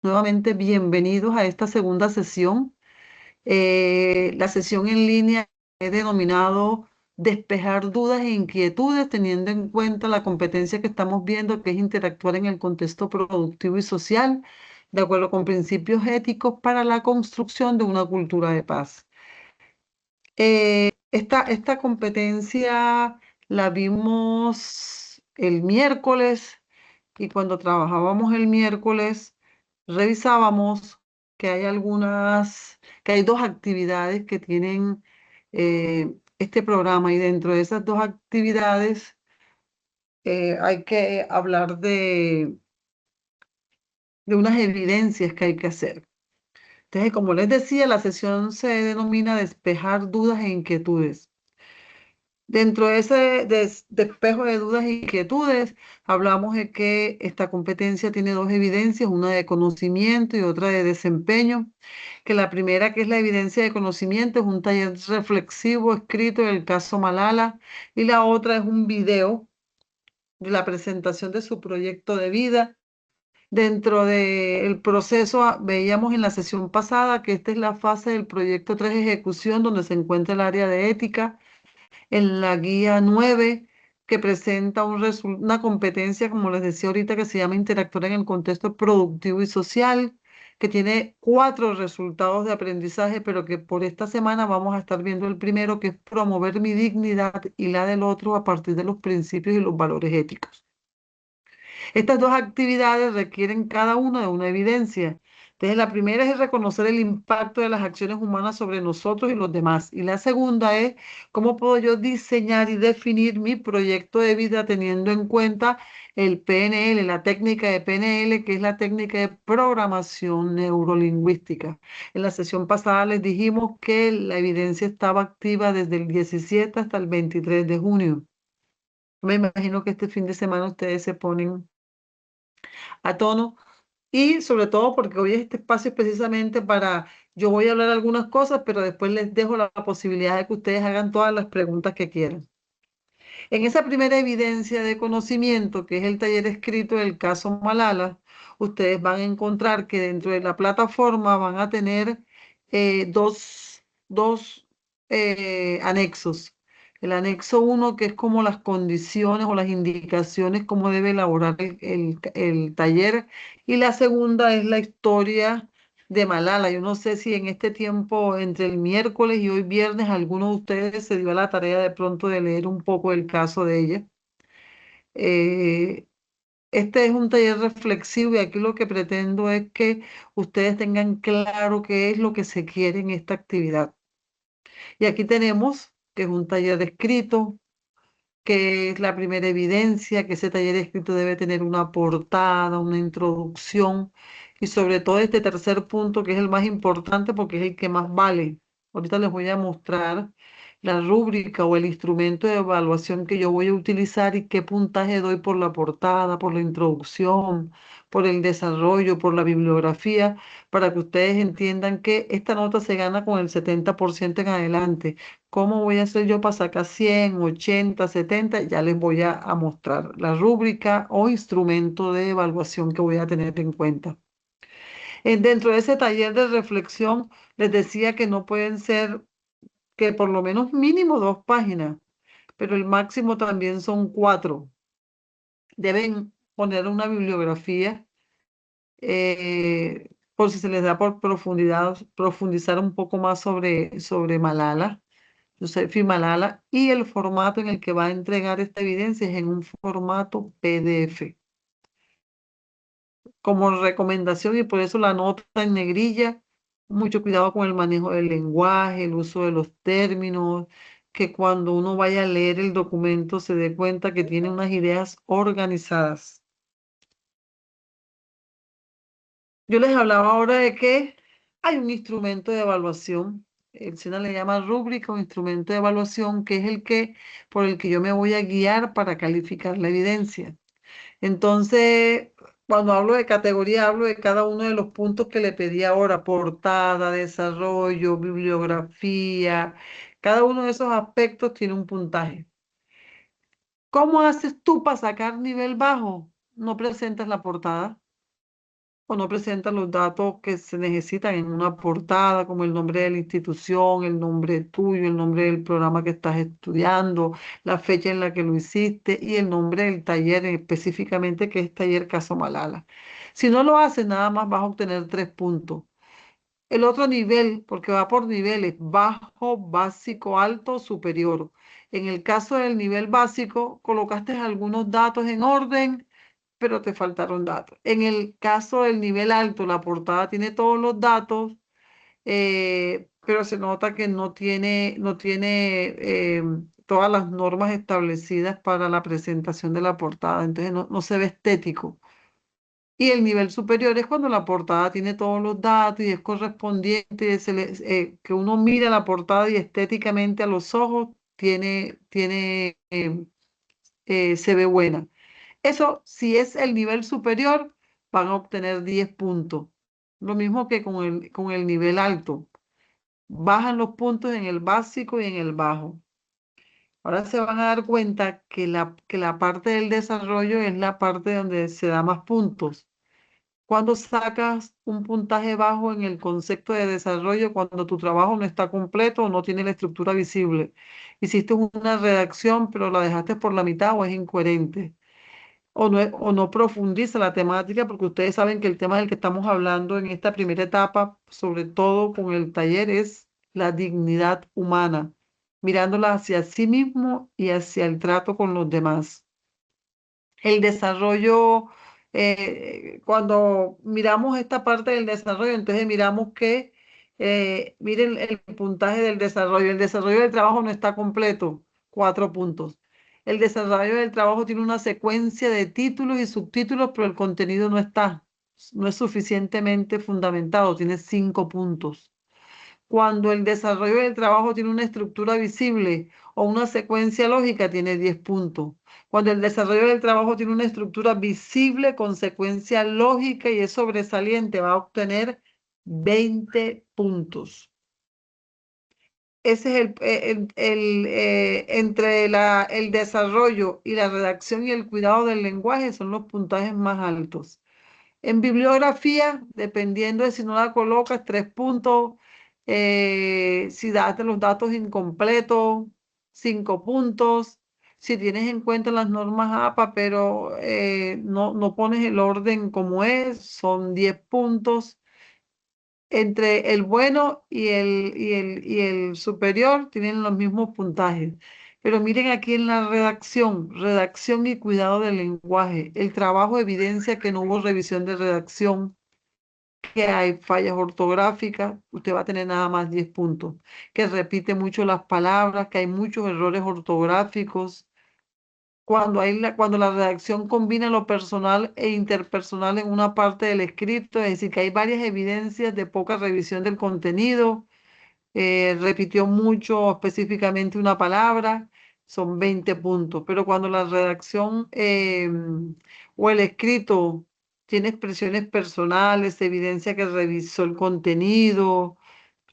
Nuevamente, bienvenidos a esta segunda sesión. La sesión en línea he denominado despejar dudas e inquietudes, teniendo en cuenta la competencia que estamos viendo, que es interactuar en el contexto productivo y social, de acuerdo con principios éticos para la construcción de una cultura de paz. Esta competencia la vimos el miércoles y cuando trabajábamos el miércoles revisábamos que hay dos actividades que tienen este programa y dentro de esas dos actividades hay que hablar de unas evidencias que hay que hacer. Entonces, como les decía, la sesión se denomina despejar dudas e inquietudes. Dentro de ese despejo de dudas e inquietudes, hablamos de que esta competencia tiene dos evidencias, una de conocimiento y otra de desempeño, que la primera, que es la evidencia de conocimiento, es un taller reflexivo escrito en el caso Malala, y la otra es un video de la presentación de su proyecto de vida. Dentro del proceso, veíamos en la sesión pasada que esta es la fase del proyecto 3 ejecución, donde se encuentra el área de ética en la guía 9 que presenta una competencia, como les decía ahorita, que se llama interactuar en el contexto productivo y social, que tiene 4 resultados de aprendizaje, pero que por esta semana vamos a estar viendo el primero, que es promover mi dignidad y la del otro a partir de los principios y los valores éticos. Estas dos actividades requieren cada una de una evidencia. Entonces, la primera es reconocer el impacto de las acciones humanas sobre nosotros y los demás. Y la segunda es cómo puedo yo diseñar y definir mi proyecto de vida teniendo en cuenta el PNL, la técnica de PNL, que es la técnica de programación neurolingüística. En la sesión pasada les dijimos que la evidencia estaba activa desde el 17 hasta el 23 de junio. Me imagino que este fin de semana ustedes se ponen a tono y sobre todo porque hoy este espacio es precisamente para, yo voy a hablar algunas cosas, pero después les dejo la posibilidad de que ustedes hagan todas las preguntas que quieran. En esa primera evidencia de conocimiento, que es el taller escrito del caso Malala, ustedes van a encontrar que dentro de la plataforma van a tener dos anexos. El anexo uno, que es como las condiciones o las indicaciones, cómo debe elaborar el taller. Y la segunda es la historia de Malala. Yo no sé si en este tiempo, entre el miércoles y hoy viernes, alguno de ustedes se dio a la tarea de pronto de leer un poco el caso de ella. Eh, este es un taller reflexivo y aquí lo que pretendo es que ustedes tengan claro qué es lo que se quiere en esta actividad. Y aquí tenemos que es un taller de escrito, que es la primera evidencia, que ese taller escrito debe tener una portada, una introducción y sobre todo este tercer punto que es el más importante porque es el que más vale. Ahorita les voy a mostrar la rúbrica o el instrumento de evaluación que yo voy a utilizar y qué puntaje doy por la portada, por la introducción, por el desarrollo, por la bibliografía, para que ustedes entiendan que esta nota se gana con el 70% en adelante. ¿Cómo voy a hacer yo para sacar 100, 80, 70? Ya les voy a mostrar la rúbrica o instrumento de evaluación que voy a tener en cuenta. Dentro de ese taller de reflexión, les decía que no pueden ser, que por lo menos mínimo 2 páginas, pero el máximo también son 4. Deben poner una bibliografía por si se les da por profundizar un poco más sobre Malala. Yousef Malala, y el formato en el que va a entregar esta evidencia es en un formato PDF. Como recomendación, y por eso la nota en negrilla, mucho cuidado con el manejo del lenguaje, el uso de los términos, que cuando uno vaya a leer el documento se dé cuenta que tiene unas ideas organizadas. Yo les hablaba ahora de que hay un instrumento de evaluación, el SENA le llama rúbrica o instrumento de evaluación, que es por el que yo me voy a guiar para calificar la evidencia. Entonces, cuando hablo de categoría, hablo de cada uno de los puntos que le pedí ahora: portada, desarrollo, bibliografía. Cada uno de esos aspectos tiene un puntaje. ¿Cómo haces tú para sacar nivel bajo? No presentas la portada. o no presenta los datos que se necesitan en una portada, como el nombre de la institución, el nombre tuyo, el nombre del programa que estás estudiando, la fecha en la que lo hiciste y el nombre del taller específicamente que es Taller Caso Malala. Si no lo haces, nada más vas a obtener 3 puntos. El otro nivel, porque va por niveles, bajo, básico, alto, superior. En el caso del nivel básico, colocaste algunos datos en orden, pero te faltaron datos. En el caso del nivel alto, la portada tiene todos los datos, pero se nota que no tiene todas las normas establecidas para la presentación de la portada, entonces no se ve estético. Y el nivel superior es cuando la portada tiene todos los datos y es correspondiente, que uno mira la portada y estéticamente a los ojos se ve buena. Eso, si es el nivel superior, van a obtener 10 puntos. Lo mismo que con el nivel alto. Bajan los puntos en el básico y en el bajo. Ahora se van a dar cuenta que la parte del desarrollo es la parte donde se da más puntos. Cuando sacas un puntaje bajo en el concepto de desarrollo, cuando tu trabajo no está completo o no tiene la estructura visible. Hiciste una redacción, pero la dejaste por la mitad o es incoherente. O no profundiza la temática, porque ustedes saben que el tema del que estamos hablando en esta primera etapa, sobre todo con el taller, es la dignidad humana, mirándola hacia sí mismo y hacia el trato con los demás. El desarrollo, cuando miramos esta parte del desarrollo, entonces miramos que, miren el puntaje del desarrollo. El desarrollo del trabajo no está completo, 4 puntos. El desarrollo del trabajo tiene una secuencia de títulos y subtítulos, pero el contenido no es suficientemente fundamentado, tiene 5 puntos. Cuando el desarrollo del trabajo tiene una estructura visible o una secuencia lógica, tiene 10 puntos. Cuando el desarrollo del trabajo tiene una estructura visible con secuencia lógica y es sobresaliente, va a obtener 20 puntos. Ese es entre el desarrollo y la redacción y el cuidado del lenguaje son los puntajes más altos. En bibliografía, dependiendo de si no la colocas, 3 puntos. Si das los datos incompletos, 5 puntos. Si tienes en cuenta las normas APA, pero no pones el orden como es, son 10 puntos. Entre el bueno y el superior tienen los mismos puntajes. Pero miren aquí en la redacción y cuidado del lenguaje. El trabajo evidencia que no hubo revisión de redacción, que hay fallas ortográficas, usted va a tener nada más 10 puntos, que repite mucho las palabras, que hay muchos errores ortográficos. Cuando la redacción combina lo personal e interpersonal en una parte del escrito, es decir, que hay varias evidencias de poca revisión del contenido, repitió mucho específicamente una palabra, son 20 puntos. Pero cuando la redacción o el escrito tiene expresiones personales, evidencia que revisó el contenido,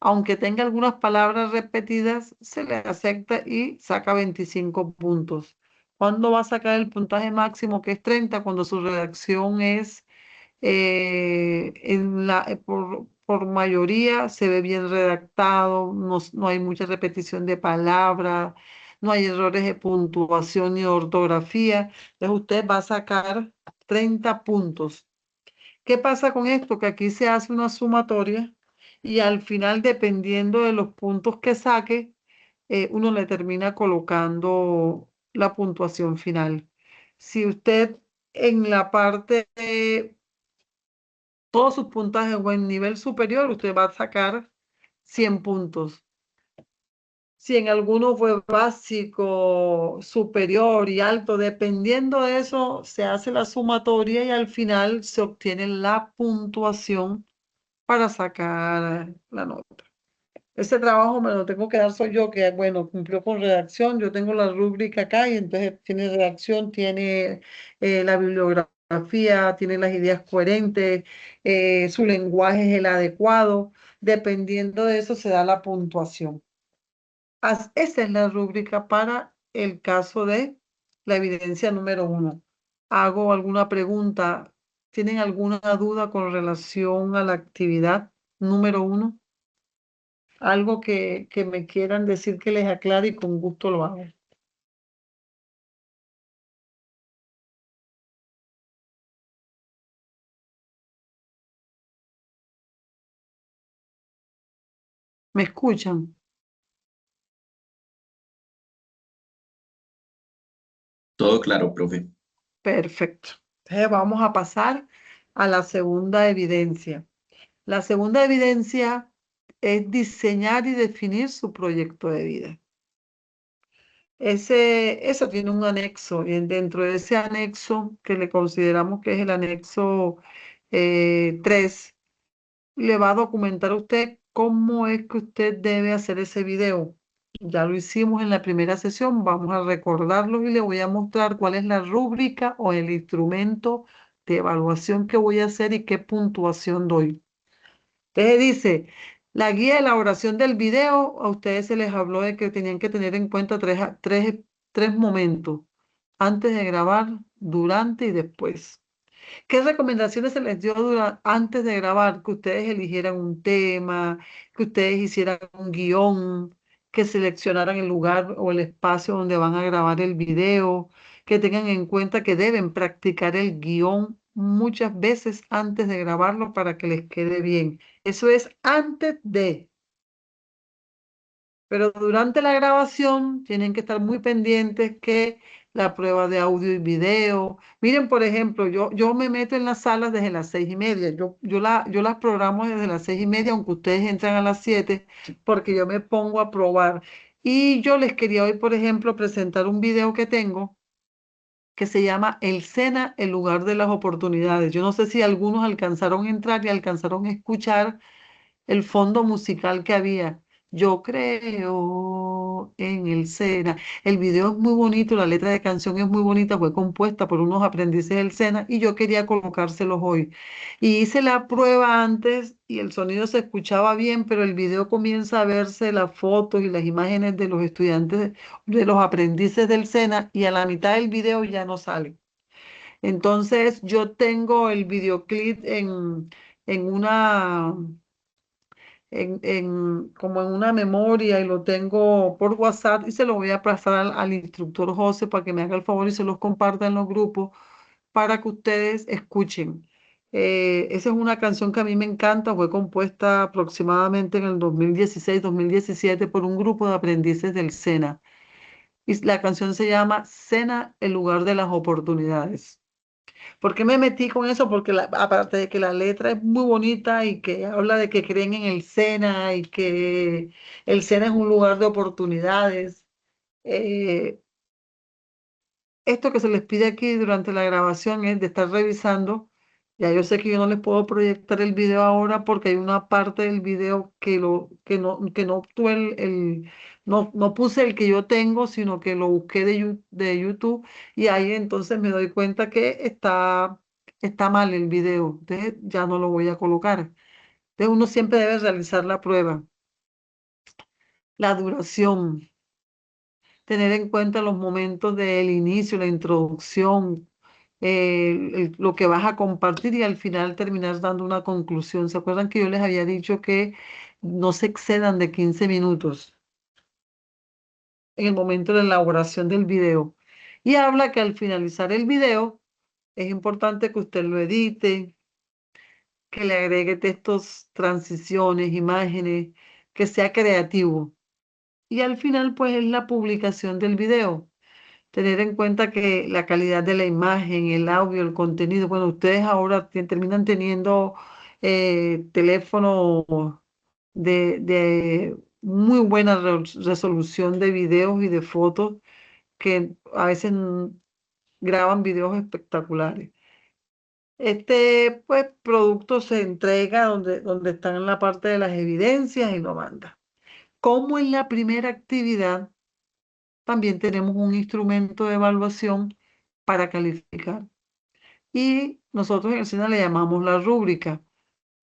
aunque tenga algunas palabras repetidas, se le acepta y saca 25 puntos. ¿Cuándo va a sacar el puntaje máximo, que es 30? Cuando su redacción es por mayoría se ve bien redactado, no hay mucha repetición de palabras, no hay errores de puntuación ni de ortografía. Entonces usted va a sacar 30 puntos. ¿Qué pasa con esto? Que aquí se hace una sumatoria y al final, dependiendo de los puntos que saque, uno le termina colocando la puntuación final. Si usted en la parte todos sus puntajes o en nivel superior, usted va a sacar 100 puntos. Si en alguno fue básico, superior y alto, dependiendo de eso, se hace la sumatoria y al final se obtiene la puntuación para sacar la nota. Ese trabajo me lo tengo que dar soy yo, que bueno, cumplió con redacción. Yo tengo la rúbrica acá y entonces tiene redacción, tiene la bibliografía, tiene las ideas coherentes, su lenguaje es el adecuado. Dependiendo de eso se da la puntuación. Esa es la rúbrica para el caso de la evidencia número 1. ¿Hago alguna pregunta? ¿Tienen alguna duda con relación a la actividad número 1? Algo que me quieran decir que les aclare y con gusto lo hago. ¿Me escuchan? Todo claro, profe. Perfecto. Entonces vamos a pasar a la segunda evidencia. La segunda evidencia es diseñar y definir su proyecto de vida. Eso tiene un anexo y dentro de ese anexo, que le consideramos que es el anexo 3, le va a documentar a usted cómo es que usted debe hacer ese video. Ya lo hicimos en la primera sesión, vamos a recordarlo y le voy a mostrar cuál es la rúbrica o el instrumento de evaluación que voy a hacer y qué puntuación doy. Entonces dice, la guía de elaboración del video, a ustedes se les habló de que tenían que tener en cuenta tres momentos, antes de grabar, durante y después. ¿Qué recomendaciones se les dio antes de grabar? Que ustedes eligieran un tema, que ustedes hicieran un guión, que seleccionaran el lugar o el espacio donde van a grabar el video, que tengan en cuenta que deben practicar el guión muchas veces antes de grabarlo para que les quede bien. Eso es antes de. Pero durante la grabación tienen que estar muy pendientes que la prueba de audio y video. Miren, por ejemplo, yo me meto en las salas desde las 6:30. Yo las programo desde las 6:30, aunque ustedes entran a las 7, porque yo me pongo a probar. Y yo les quería hoy, por ejemplo, presentar un video que tengo que se llama El Sena, el lugar de las oportunidades. Yo no sé si algunos alcanzaron a entrar y alcanzaron a escuchar el fondo musical que había. Yo creo en el Sena. El video es muy bonito, la letra de canción es muy bonita, fue compuesta por unos aprendices del Sena y yo quería colocárselos hoy. Y hice la prueba antes y el sonido se escuchaba bien, pero el video comienza a verse las fotos y las imágenes de los estudiantes, de los aprendices del Sena y a la mitad del video ya no sale. Entonces yo tengo el videoclip en una como en una memoria y lo tengo por WhatsApp y se lo voy a pasar al instructor José para que me haga el favor y se los comparta en los grupos para que ustedes escuchen. Esa es una canción que a mí me encanta, fue compuesta aproximadamente en el 2016-2017 por un grupo de aprendices del SENA. Y la canción se llama SENA, el lugar de las oportunidades. ¿Por qué me metí con eso? Porque aparte de que la letra es muy bonita y que habla de que creen en el SENA y que el SENA es un lugar de oportunidades, eh, esto que se les pide aquí durante la grabación es de estar revisando. Ya yo sé que yo no les puedo proyectar el video ahora porque hay una parte del video que no obtuve no puse el que yo tengo, sino que lo busqué de YouTube y ahí entonces me doy cuenta que está mal el video. Entonces ya no lo voy a colocar. Entonces uno siempre debe realizar la prueba. La duración, tener en cuenta los momentos del inicio, la introducción, lo que vas a compartir y al final terminar dando una conclusión. ¿Se acuerdan que yo les había dicho que no se excedan de 15 minutos en el momento de la elaboración del video? Y habla que al finalizar el video es importante que usted lo edite, que le agregue textos, transiciones, imágenes, que sea creativo. Y al final, pues, es la publicación del video. Tener en cuenta que la calidad de la imagen, el audio, el contenido, bueno, ustedes ahora terminan teniendo teléfonos de muy buena resolución de videos y de fotos que a veces graban videos espectaculares. Este, pues, producto se entrega donde están en la parte de las evidencias y lo manda. Como en la primera actividad, también tenemos un instrumento de evaluación para calificar. Y nosotros en el SENA le llamamos la rúbrica,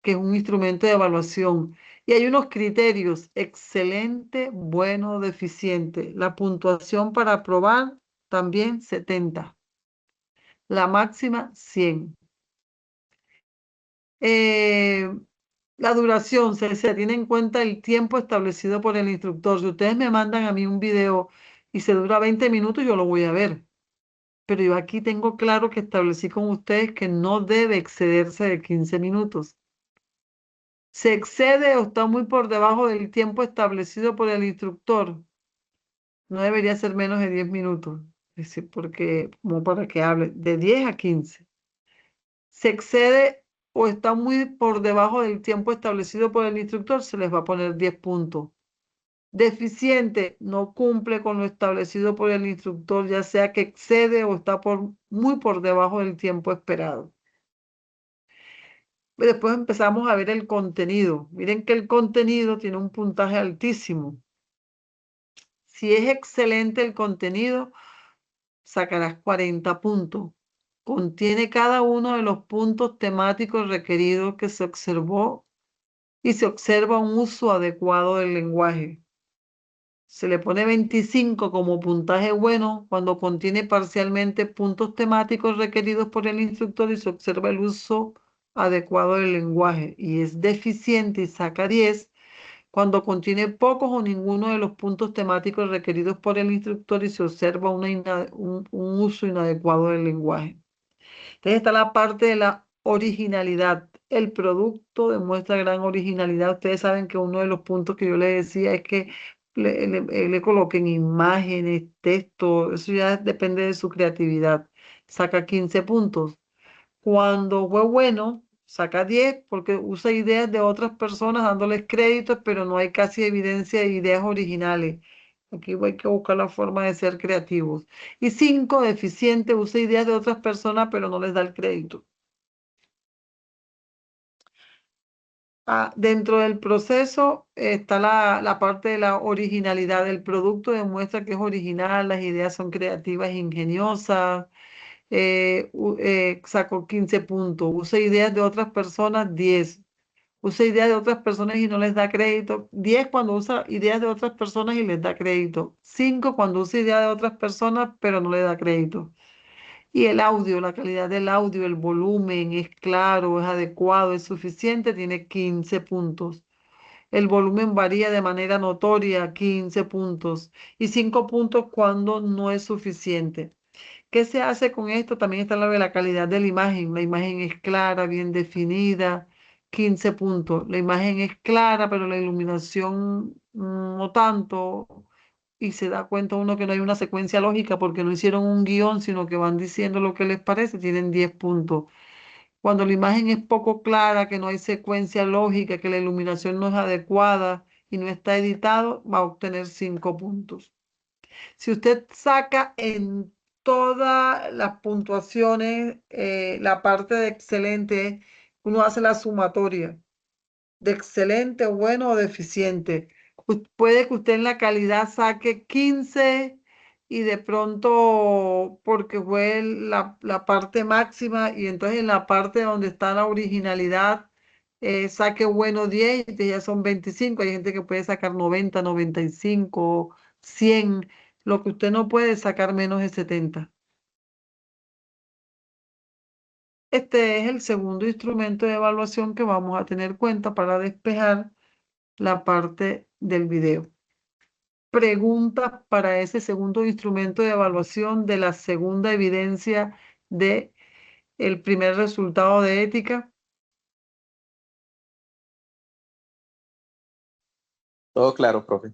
que es un instrumento de evaluación. Y hay unos criterios: excelente, bueno, deficiente. La puntuación para aprobar también 70. La máxima 100. Eh, la duración, se tiene en cuenta el tiempo establecido por el instructor. Si ustedes me mandan a mí un video y se dura 20 minutos, yo lo voy a ver. Pero yo aquí tengo claro que establecí con ustedes que no debe excederse de 15 minutos. Se excede o está muy por debajo del tiempo establecido por el instructor, no debería ser menos de 10 minutos. Es decir, porque, como para que hable, de 10 a 15. Se excede o está muy por debajo del tiempo establecido por el instructor, se les va a poner 10 puntos. Deficiente, no cumple con lo establecido por el instructor, ya sea que excede o está muy por debajo del tiempo esperado. Después empezamos a ver el contenido. Miren que el contenido tiene un puntaje altísimo. Si es excelente el contenido, sacarás 40 puntos. Contiene cada uno de los puntos temáticos requeridos que se observó y se observa un uso adecuado del lenguaje. Se le pone 25 como puntaje bueno cuando contiene parcialmente puntos temáticos requeridos por el instructor y se observa el uso adecuado del lenguaje. Y es deficiente y saca 10 cuando contiene pocos o ninguno de los puntos temáticos requeridos por el instructor y se observa un uso inadecuado del lenguaje. Entonces está la parte de la originalidad. El producto demuestra gran originalidad. Ustedes saben que uno de los puntos que yo les decía es que le coloquen imágenes, texto, eso ya depende de su creatividad. Saca 15 puntos. Cuando fue bueno, saca 10 porque usa ideas de otras personas dándoles créditos, pero no hay casi evidencia de ideas originales. Aquí hay que buscar la forma de ser creativos. Y 5, deficiente, usa ideas de otras personas, pero no les da el crédito. Dentro del proceso está la parte de la originalidad. El producto demuestra que es original, las ideas son creativas e ingeniosas. Sacó 15 puntos. Usa ideas de otras personas, 10. Usa ideas de otras personas y no les da crédito. 10 cuando usa ideas de otras personas y les da crédito. 5 cuando usa ideas de otras personas, pero no le da crédito. Y el audio, la calidad del audio, el volumen es claro, es adecuado, es suficiente, tiene 15 puntos. El volumen varía de manera notoria, 15 puntos. Y 5 puntos cuando no es suficiente. ¿Qué se hace con esto? También está la calidad de la imagen. La imagen es clara, bien definida, 15 puntos. La imagen es clara, pero la iluminación no tanto. Y se da cuenta uno que no hay una secuencia lógica porque no hicieron un guión, sino que van diciendo lo que les parece, tienen 10 puntos. Cuando la imagen es poco clara, que no hay secuencia lógica, que la iluminación no es adecuada y no está editado, va a obtener 5 puntos. Si usted saca en todas las puntuaciones la parte de excelente, uno hace la sumatoria de excelente, bueno o deficiente. Puede que usted en la calidad saque 15 y de pronto, porque fue la parte máxima, y entonces en la parte donde está la originalidad, saque bueno 10, y entonces ya son 25. Hay gente que puede sacar 90, 95, 100. Lo que usted no puede sacar menos de 70. Este es el segundo instrumento de evaluación que vamos a tener en cuenta para despejar la parte del video. Preguntas para ese segundo instrumento de evaluación de la segunda evidencia de el primer resultado de ética. Todo claro, profe.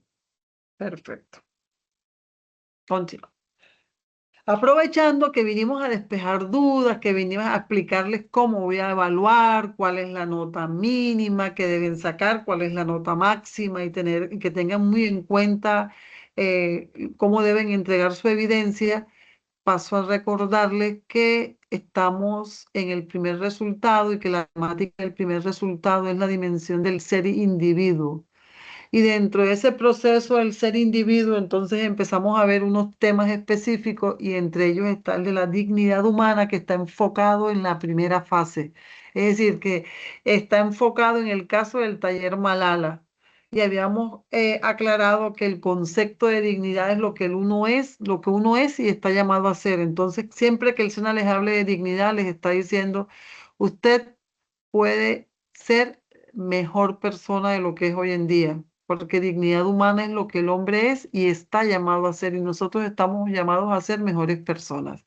Perfecto. Continúa. Aprovechando que vinimos a despejar dudas, que vinimos a explicarles cómo voy a evaluar, cuál es la nota mínima que deben sacar, cuál es la nota máxima y que tengan muy en cuenta cómo deben entregar su evidencia, paso a recordarles que estamos en el primer resultado y que la temática del primer resultado es la dimensión del ser individuo. Y dentro de ese proceso del ser individuo, entonces empezamos a ver unos temas específicos y entre ellos está el de la dignidad humana que está enfocado en la primera fase. Es decir, que está enfocado en el caso del taller Malala. Y habíamos aclarado que el concepto de dignidad es lo que uno es, lo que uno es y está llamado a ser. Entonces, siempre que el SENA les hable de dignidad, les está diciendo, usted puede ser mejor persona de lo que es hoy en día, porque dignidad humana es lo que el hombre es y está llamado a ser, y nosotros estamos llamados a ser mejores personas.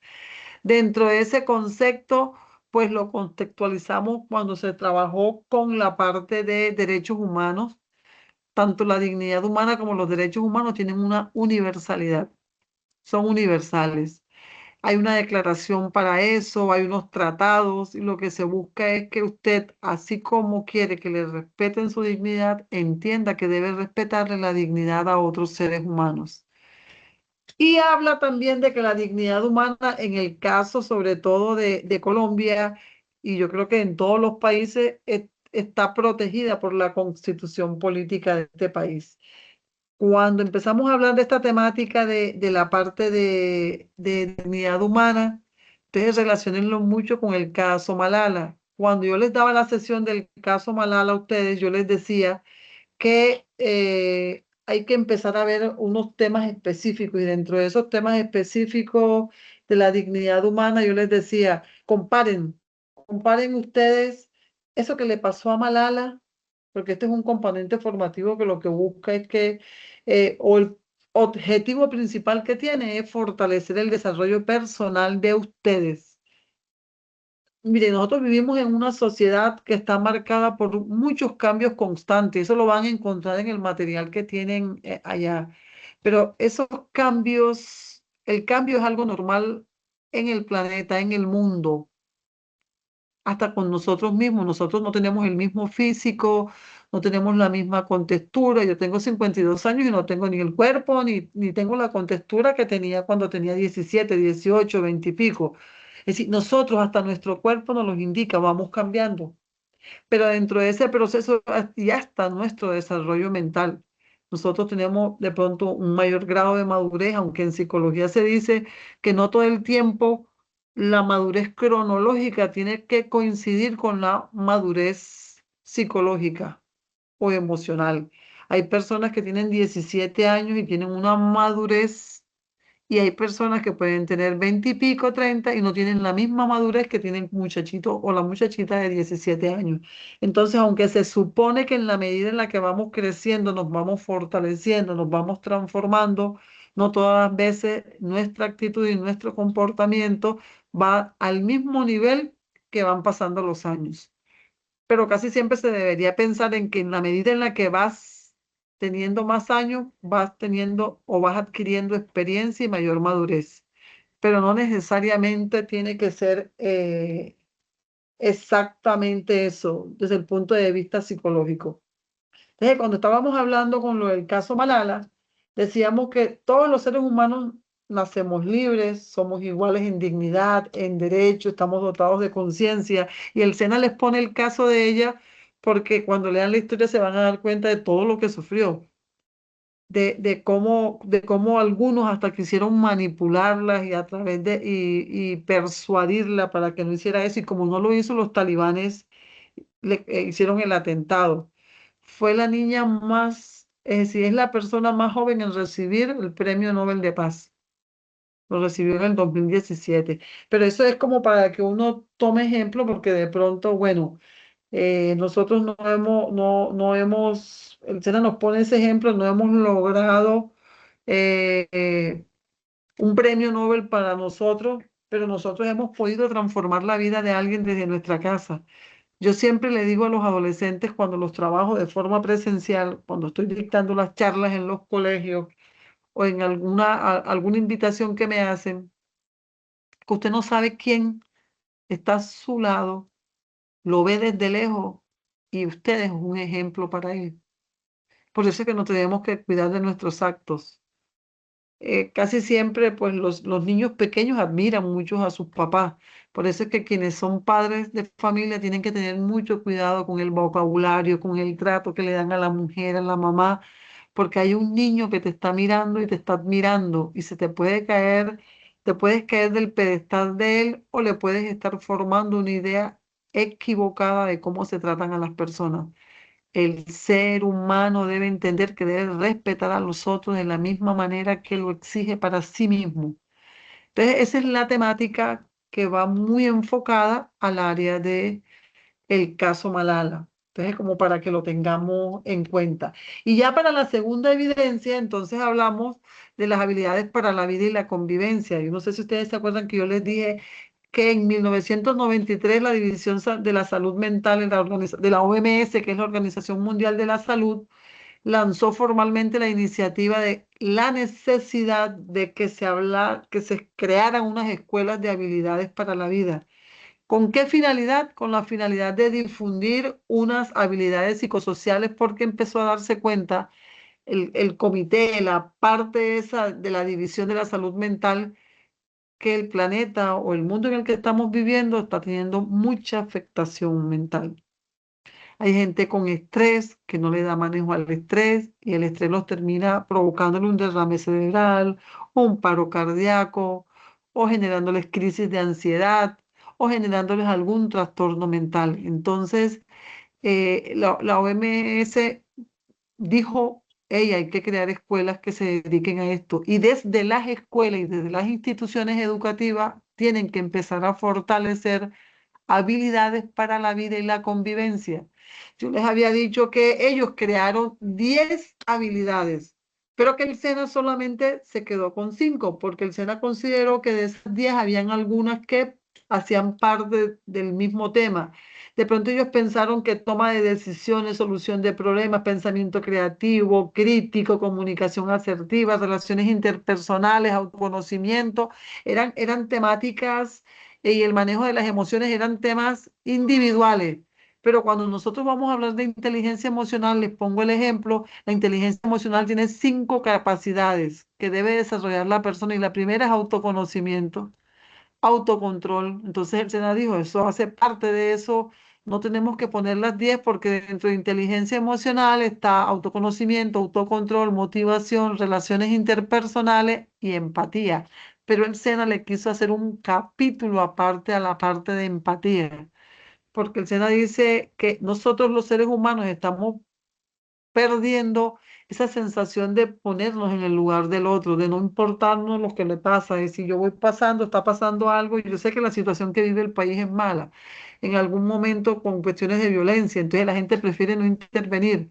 Dentro de ese concepto, pues lo contextualizamos cuando se trabajó con la parte de derechos humanos. Tanto la dignidad humana como los derechos humanos tienen una universalidad, son universales. Hay una declaración para eso, hay unos tratados y lo que se busca es que usted, así como quiere que le respeten su dignidad, entienda que debe respetarle la dignidad a otros seres humanos. Y habla también de que la dignidad humana, en el caso sobre todo de Colombia, y yo creo que en todos los países, está protegida por la constitución política de este país. Cuando empezamos a hablar de esta temática de la parte de dignidad humana, ustedes relacionenlo mucho con el caso Malala. Cuando yo les daba la sesión del caso Malala a ustedes, yo les decía que hay que empezar a ver unos temas específicos y dentro de esos temas específicos de la dignidad humana, yo les decía, comparen ustedes eso que le pasó a Malala, porque este es un componente formativo que lo que busca es que, o el objetivo principal que tiene es fortalecer el desarrollo personal de ustedes. Mire, nosotros vivimos en una sociedad que está marcada por muchos cambios constantes. Eso lo van a encontrar en el material que tienen allá. Pero esos cambios, el cambio es algo normal en el planeta, en el mundo, hasta con nosotros mismos. Nosotros no tenemos el mismo físico, no tenemos la misma contextura. Yo tengo 52 años y no tengo ni el cuerpo, ni tengo la contextura que tenía cuando tenía 17, 18, 20 y pico. Es decir, nosotros hasta nuestro cuerpo nos los indica, vamos cambiando, pero dentro de ese proceso ya está nuestro desarrollo mental. Nosotros tenemos de pronto un mayor grado de madurez, aunque en psicología se dice que no todo el tiempo la madurez cronológica tiene que coincidir con la madurez psicológica o emocional. Hay personas que tienen 17 años y tienen una madurez y hay personas que pueden tener 20 y pico, 30 y no tienen la misma madurez que tienen muchachito o la muchachita de 17 años. Entonces, aunque se supone que en la medida en la que vamos creciendo, nos vamos fortaleciendo, nos vamos transformando, no todas las veces nuestra actitud y nuestro comportamiento va al mismo nivel que van pasando los años, pero casi siempre se debería pensar en que en la medida en la que vas teniendo más años, vas teniendo o vas adquiriendo experiencia y mayor madurez, pero no necesariamente tiene que ser exactamente eso desde el punto de vista psicológico. Entonces, cuando estábamos hablando con lo del caso Malala, decíamos que todos los seres humanos nacemos libres, somos iguales en dignidad, en derecho, estamos dotados de conciencia. Y el SENA les pone el caso de ella porque cuando lean la historia se van a dar cuenta de todo lo que sufrió, de cómo algunos hasta quisieron manipularla y a través y persuadirla para que no hiciera eso. Y como no lo hizo, los talibanes le hicieron el atentado. Fue la niña más, es decir, es la persona más joven en recibir el Premio Nobel de Paz. Lo recibió en el 2017. Pero eso es como para que uno tome ejemplo, porque de pronto, bueno, nosotros no hemos, el SENA nos pone ese ejemplo, no hemos logrado eh, eh, un premio Nobel para nosotros, pero nosotros hemos podido transformar la vida de alguien desde nuestra casa. Yo siempre le digo a los adolescentes cuando los trabajo de forma presencial, cuando estoy dictando las charlas en los colegios o en alguna invitación que me hacen, que usted no sabe quién está a su lado, lo ve desde lejos y usted es un ejemplo para él. Por eso es que nos tenemos que cuidar de nuestros actos. Casi siempre, pues los niños pequeños admiran mucho a sus papás. Por eso es que quienes son padres de familia tienen que tener mucho cuidado con el vocabulario, con el trato que le dan a la mujer, a la mamá, porque hay un niño que te está mirando y te está admirando y se te puedes caer del pedestal de él o le puedes estar formando una idea equivocada de cómo se tratan a las personas. El ser humano debe entender que debe respetar a los otros de la misma manera que lo exige para sí mismo. Entonces, esa es la temática que va muy enfocada al área de el caso Malala. Entonces, como para que lo tengamos en cuenta. Y ya para la segunda evidencia, entonces hablamos de las habilidades para la vida y la convivencia. Yo no sé si ustedes se acuerdan que yo les dije que en 1993 la División de la Salud Mental de la OMS, que es la Organización Mundial de la Salud, lanzó formalmente la iniciativa de la necesidad de que se crearan unas escuelas de habilidades para la vida. ¿Con qué finalidad? Con la finalidad de difundir unas habilidades psicosociales porque empezó a darse cuenta el comité, la parte esa de la división de la salud mental, que el planeta o el mundo en el que estamos viviendo está teniendo mucha afectación mental. Hay gente con estrés que no le da manejo al estrés y el estrés los termina provocándole un derrame cerebral o un paro cardíaco o generándoles crisis de ansiedad o generándoles algún trastorno mental. Entonces, la OMS dijo, hey, hay que crear escuelas que se dediquen a esto. Y desde las escuelas y desde las instituciones educativas tienen que empezar a fortalecer habilidades para la vida y la convivencia. Yo les había dicho que ellos crearon 10 habilidades, pero que el SENA solamente se quedó con 5, porque el SENA consideró que de esas 10 habían algunas que hacían parte del mismo tema. De pronto ellos pensaron que toma de decisiones, solución de problemas, pensamiento creativo, crítico, comunicación asertiva, relaciones interpersonales, autoconocimiento, eran temáticas y el manejo de las emociones eran temas individuales. Pero cuando nosotros vamos a hablar de inteligencia emocional, les pongo el ejemplo, la inteligencia emocional tiene 5 capacidades que debe desarrollar la persona y la primera es autoconocimiento, autocontrol. Entonces el Sena dijo, eso hace parte de eso, no tenemos que poner las 10 porque dentro de inteligencia emocional está autoconocimiento, autocontrol, motivación, relaciones interpersonales y empatía. Pero el Sena le quiso hacer un capítulo aparte a la parte de empatía, porque el Sena dice que nosotros los seres humanos estamos perdiendo esa sensación de ponernos en el lugar del otro, de no importarnos lo que le pasa, es si yo voy pasando, está pasando algo, y yo sé que la situación que vive el país es mala, en algún momento con cuestiones de violencia, entonces la gente prefiere no intervenir,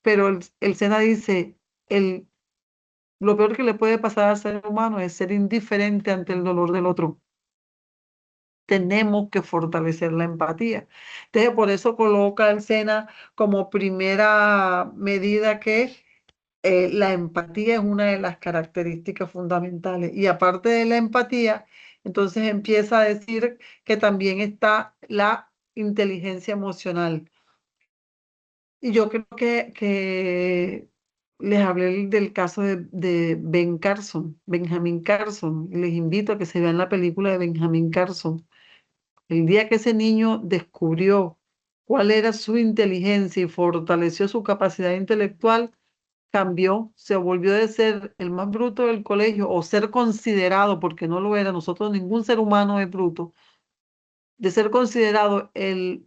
pero el SENA dice, lo peor que le puede pasar al ser humano es ser indiferente ante el dolor del otro. Tenemos que fortalecer la empatía. Entonces, por eso coloca el SENA como primera medida que la empatía es una de las características fundamentales. Y aparte de la empatía, entonces empieza a decir que también está la inteligencia emocional. Y yo creo que les hablé del caso de Ben Carson, Benjamin Carson. Les invito a que se vean la película de Benjamin Carson. El día que ese niño descubrió cuál era su inteligencia y fortaleció su capacidad intelectual, cambió, se volvió de ser el más bruto del colegio o ser considerado, porque no lo era, nosotros ningún ser humano es bruto, de ser considerado el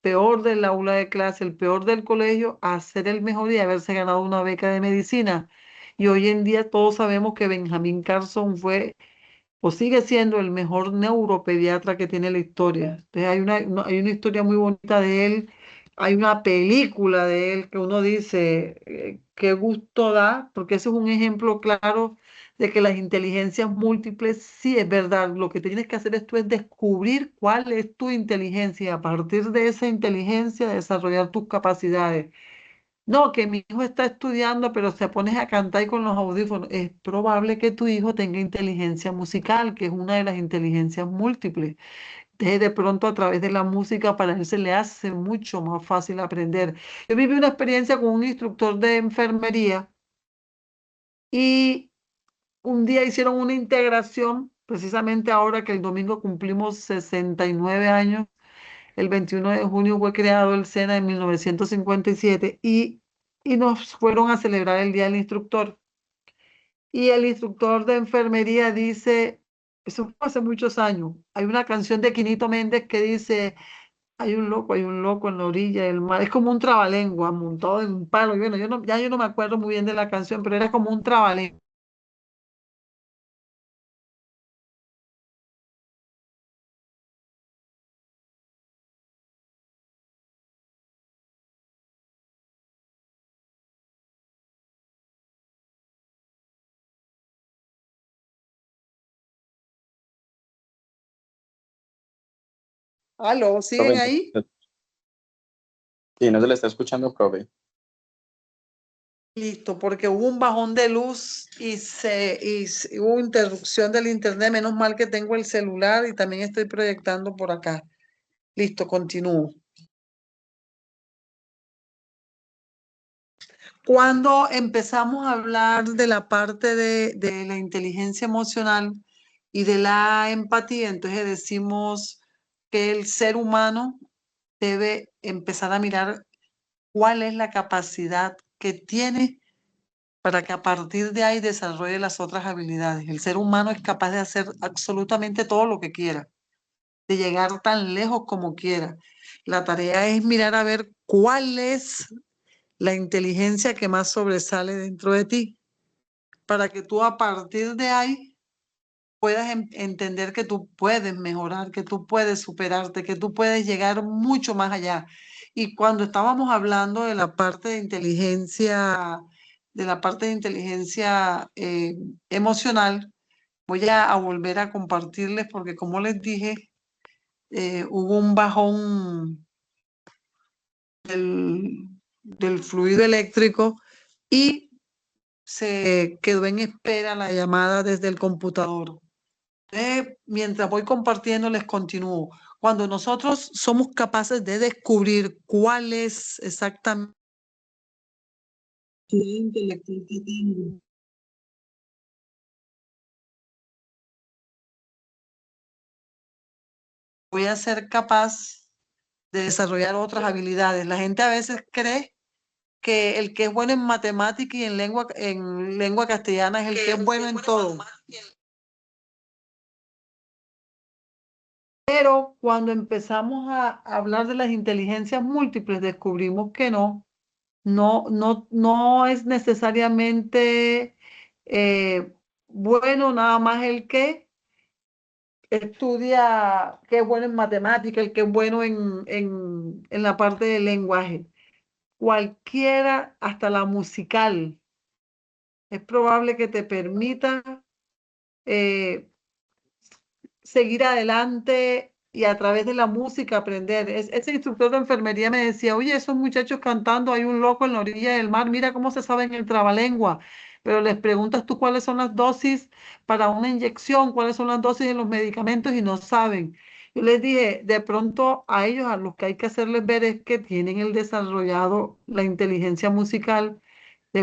peor del aula de clase, el peor del colegio, a ser el mejor y haberse ganado una beca de medicina. Y hoy en día todos sabemos que Benjamin Carson fue o sigue siendo el mejor neuropediatra que tiene la historia. Entonces hay una historia muy bonita de él, hay una película de él que uno dice, qué gusto da, porque ese es un ejemplo claro de que las inteligencias múltiples, sí es verdad, lo que tienes que hacer es tú es descubrir cuál es tu inteligencia y a partir de esa inteligencia desarrollar tus capacidades. No, que mi hijo está estudiando, pero se pones a cantar y con los audífonos. Es probable que tu hijo tenga inteligencia musical, que es una de las inteligencias múltiples. De pronto a través de la música para él se le hace mucho más fácil aprender. Yo viví una experiencia con un instructor de enfermería y un día hicieron una integración, precisamente ahora que el domingo cumplimos 69 años. El 21 de junio fue creado el SENA en 1957 y nos fueron a celebrar el Día del Instructor. Y el instructor de enfermería dice, eso fue hace muchos años, hay una canción de Quinito Méndez que dice, hay un loco en la orilla del mar. Es como un trabalengua montado en un palo. Y bueno, ya yo no me acuerdo muy bien de la canción, pero era como un trabalengua. ¿Aló? ¿Siguen Profe, ahí? sí, no se le está escuchando, profe. Listo, porque hubo un bajón de luz hubo interrupción del internet. Menos mal que tengo el celular y también estoy proyectando por acá. Listo, continúo. Cuando empezamos a hablar de la parte de la inteligencia emocional y de la empatía, entonces decimos que el ser humano debe empezar a mirar cuál es la capacidad que tiene para que a partir de ahí desarrolle las otras habilidades. El ser humano es capaz de hacer absolutamente todo lo que quiera, de llegar tan lejos como quiera. La tarea es mirar a ver cuál es la inteligencia que más sobresale dentro de ti, para que tú a partir de ahí puedas entender que tú puedes mejorar, que tú puedes superarte, que tú puedes llegar mucho más allá. Y cuando estábamos hablando de la parte de inteligencia emocional, voy a volver a compartirles porque como les dije, hubo un bajón del fluido eléctrico y se quedó en espera la llamada desde el computador. Mientras voy compartiendo, les continúo. Cuando nosotros somos capaces de descubrir cuál es exactamente la intelectual que tengo, voy a ser capaz de desarrollar otras habilidades. La gente a veces cree que el que es bueno en matemática y en lengua castellana es el que es bueno en todo. Pero cuando empezamos a hablar de las inteligencias múltiples, descubrimos que no es necesariamente bueno nada más el que estudia, que es bueno en matemática, el que es bueno en la parte del lenguaje. Cualquiera, hasta la musical, es probable que te permita eh, seguir adelante y a través de la música aprender. Ese instructor de enfermería me decía, oye, esos muchachos cantando, hay un loco en la orilla del mar, mira cómo se saben el trabalengua, pero les preguntas tú cuáles son las dosis para una inyección, cuáles son las dosis de los medicamentos y no saben. Yo les dije, de pronto a ellos a los que hay que hacerles ver es que tienen el desarrollado la inteligencia musical.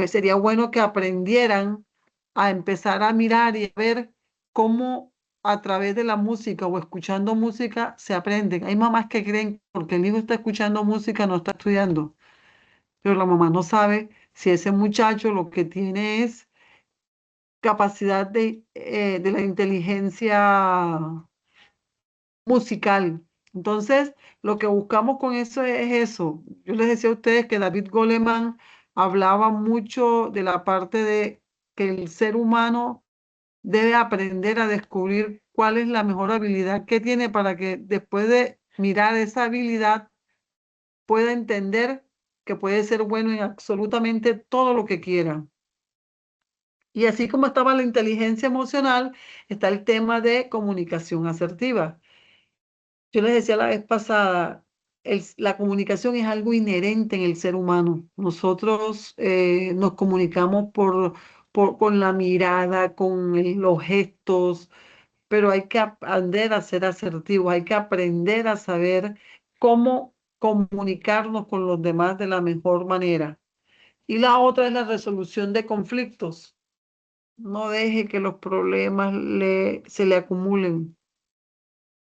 Sería bueno que aprendieran a empezar a mirar y a ver cómo a través de la música o escuchando música se aprenden. Hay mamás que creen que porque el hijo está escuchando música no está estudiando, pero la mamá no sabe si ese muchacho lo que tiene es capacidad de la inteligencia musical. Entonces, lo que buscamos con eso es eso. Yo les decía a ustedes que David Goleman hablaba mucho de la parte de que el ser humano debe aprender a descubrir cuál es la mejor habilidad que tiene para que después de mirar esa habilidad pueda entender que puede ser bueno en absolutamente todo lo que quiera. Y así como estaba la inteligencia emocional, está el tema de comunicación asertiva. Yo les decía la vez pasada, la comunicación es algo inherente en el ser humano. Nosotros nos comunicamos con la mirada, con los gestos, pero hay que aprender a ser asertivos, hay que aprender a saber cómo comunicarnos con los demás de la mejor manera. Y la otra es la resolución de conflictos. No deje que los problemas se le acumulen,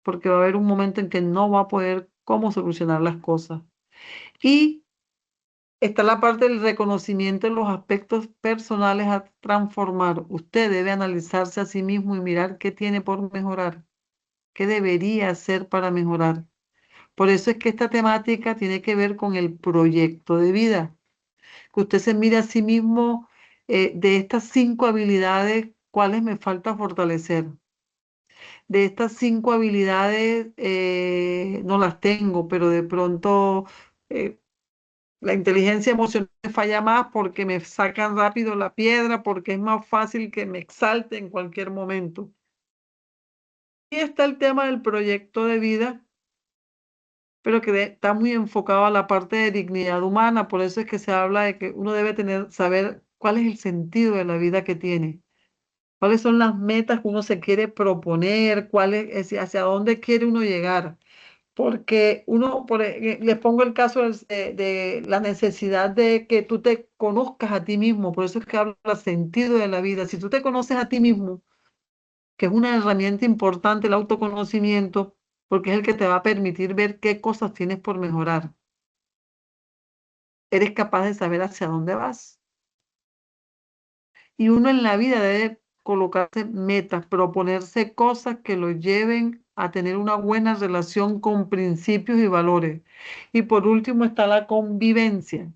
porque va a haber un momento en que no va a poder cómo solucionar las cosas. Y está la parte del reconocimiento en los aspectos personales a transformar. Usted debe analizarse a sí mismo y mirar qué tiene por mejorar, qué debería hacer para mejorar. Por eso es que esta temática tiene que ver con el proyecto de vida, que usted se mire a sí mismo de estas 5 habilidades, cuáles me falta fortalecer. De estas 5 habilidades no las tengo, pero de pronto eh, la inteligencia emocional me falla más porque me sacan rápido la piedra, porque es más fácil que me exalte en cualquier momento. Y está el tema del proyecto de vida, pero que está muy enfocado a la parte de dignidad humana. Por eso es que se habla de que uno debe saber cuál es el sentido de la vida que tiene, cuáles son las metas que uno se quiere proponer, hacia dónde quiere uno llegar. Porque les pongo el caso de la necesidad de que tú te conozcas a ti mismo. Por eso es que habla del sentido de la vida. Si tú te conoces a ti mismo, que es una herramienta importante el autoconocimiento, porque es el que te va a permitir ver qué cosas tienes por mejorar. Eres capaz de saber hacia dónde vas. Y uno en la vida debe colocarse metas, proponerse cosas que lo lleven a tener una buena relación con principios y valores. Y por último está la convivencia,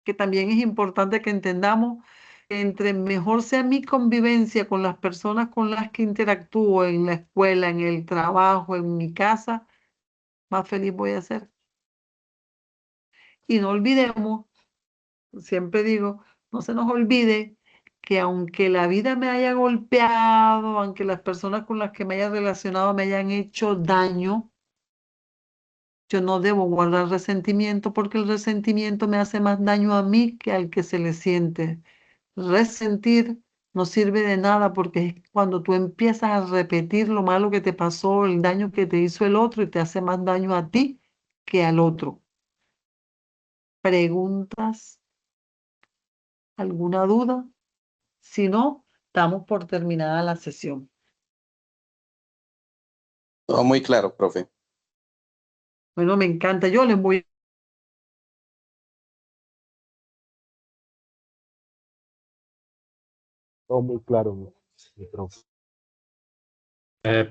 que también es importante que entendamos que entre mejor sea mi convivencia con las personas con las que interactúo en la escuela, en el trabajo, en mi casa, más feliz voy a ser. Y no olvidemos, siempre digo, no se nos olvide que aunque la vida me haya golpeado, aunque las personas con las que me haya relacionado me hayan hecho daño, yo no debo guardar resentimiento porque el resentimiento me hace más daño a mí que al que se le siente. Resentir no sirve de nada porque es cuando tú empiezas a repetir lo malo que te pasó, el daño que te hizo el otro y te hace más daño a ti que al otro. ¿Preguntas? ¿Alguna duda? Si no, damos por terminada la sesión. Todo muy claro, profe. Bueno, me encanta. Yo les voy. Todo muy claro, mi profe.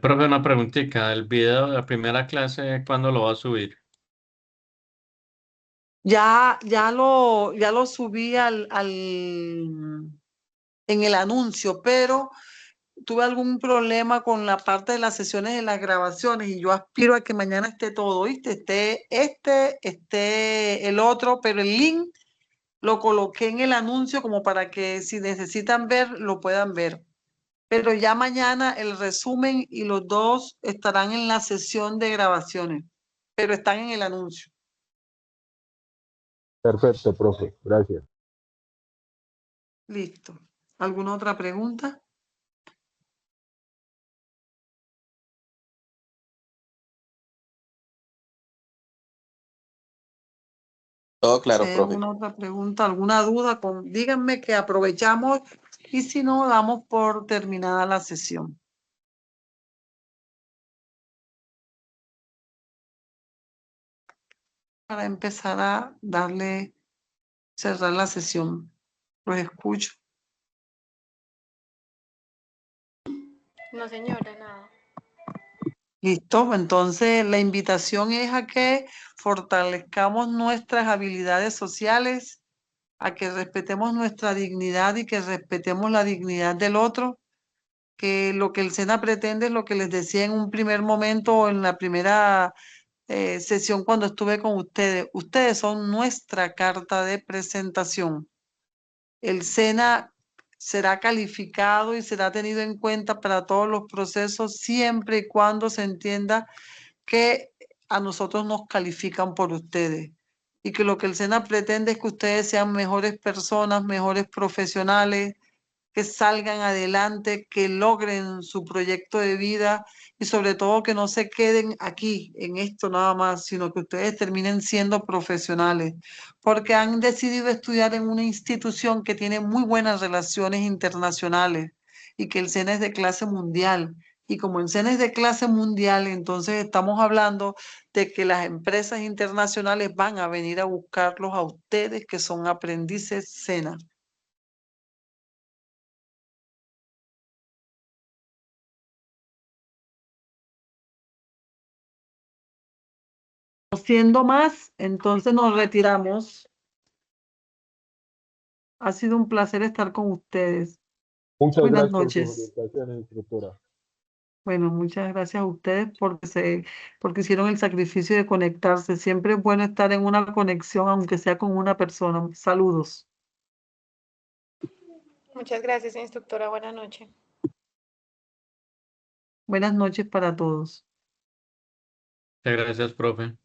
Profe, una preguntita. ¿El video de la primera clase cuándo lo va a subir? Ya lo subí en el anuncio, pero tuve algún problema con la parte de las sesiones de las grabaciones y yo aspiro a que mañana esté todo, ¿viste? Esté el otro, pero el link lo coloqué en el anuncio como para que si necesitan ver, lo puedan ver. Pero ya mañana el resumen y los dos estarán en la sesión de grabaciones, pero están en el anuncio. Perfecto, profe. Gracias. Listo. ¿Alguna otra pregunta? Todo Si claro, hay profe. alguna otra pregunta, alguna duda, díganme que aprovechamos y si no, damos por terminada la sesión. Para empezar a cerrar la sesión. Los escucho. No, señora, nada. Listo, entonces la invitación es a que fortalezcamos nuestras habilidades sociales, a que respetemos nuestra dignidad y que respetemos la dignidad del otro, que lo que el SENA pretende es lo que les decía en un primer momento o en la primera sesión cuando estuve con ustedes. Ustedes son nuestra carta de presentación. El SENA será calificado y será tenido en cuenta para todos los procesos siempre y cuando se entienda que a nosotros nos califican por ustedes y que lo que el SENA pretende es que ustedes sean mejores personas, mejores profesionales, que salgan adelante, que logren su proyecto de vida y sobre todo que no se queden aquí en esto nada más, sino que ustedes terminen siendo profesionales, porque han decidido estudiar en una institución que tiene muy buenas relaciones internacionales y que el SENA es de clase mundial. Y como el SENA es de clase mundial, entonces estamos hablando de que las empresas internacionales van a venir a buscarlos a ustedes que son aprendices SENA. Siendo más, entonces nos retiramos. Ha sido un placer estar con ustedes. Muchas Buenas gracias por sus noches. orientaciones, instructora. Bueno, muchas gracias a ustedes porque hicieron el sacrificio de conectarse. Siempre es bueno estar en una conexión, aunque sea con una persona. Saludos. Muchas gracias, instructora. Buenas noches. Buenas noches para todos. Muchas gracias, profe.